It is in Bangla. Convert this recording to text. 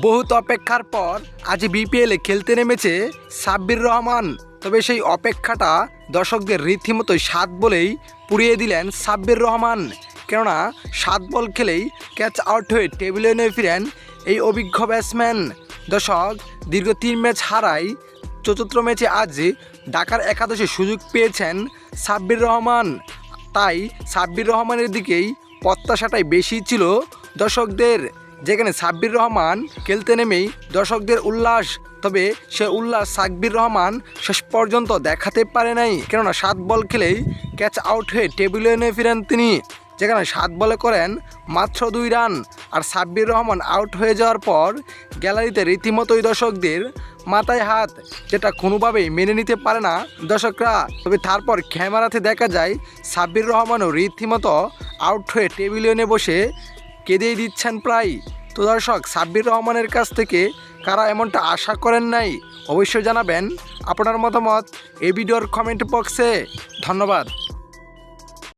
বহুত অপেক্ষার পর আজ বিপিএলে খেলতে নেমেছে সাব্বির রহমান। তবে সেই অপেক্ষাটা দর্শকদের রীতিমতোই স্বাদ বলেই পুড়িয়ে দিলেন সাব্বির রহমান। কেননা 7 বল খেলেই ক্যাচ আউট হয়ে টেবিলে নিয়ে ফিরেন এই অভিজ্ঞ ব্যাটসম্যান। দর্শক দীর্ঘ 3 ম্যাচ হারায় চতুর্থ ম্যাচে আজ ঢাকার একাদশে সুযোগ পেয়েছেন সাব্বির রহমান। তাই সাব্বির রহমানের দিকেই প্রত্যাশাটাই বেশি ছিল দর্শকদের, যেখানে সাব্বির রহমান খেলতে নেমেই দর্শকদের উল্লাস। তবে সে উল্লাস সাব্বির রহমান শেষ পর্যন্ত দেখাতে পারে নাই, কেননা 7 বল খেলেই ক্যাচ আউট হয়ে টেবিলে নিয়ে ফিরেন তিনি, যেখানে 7 বলে করেন মাত্র 2 রান। আর সাব্বির রহমান আউট হয়ে যাওয়ার পর গ্যালারিতে রীতিমতোই দর্শকদের মাথায় হাত, যেটা কোনোভাবেই মেনে নিতে পারে না দর্শকরা। তবে তারপর ক্যামেরাতে দেখা যায় সাব্বির রহমানও রীতিমতো আউট হয়ে টেবিলে নিয়ে বসে কেঁদেই দিচ্ছেন প্রায়। তো দর্শক, সাব্বির রহমানের কাছ থেকে কারা এমনটা আশা করেন নাই অবশ্যই জানাবেন আপনার মতামত এই ভিডিওর কমেন্ট বক্সে। ধন্যবাদ।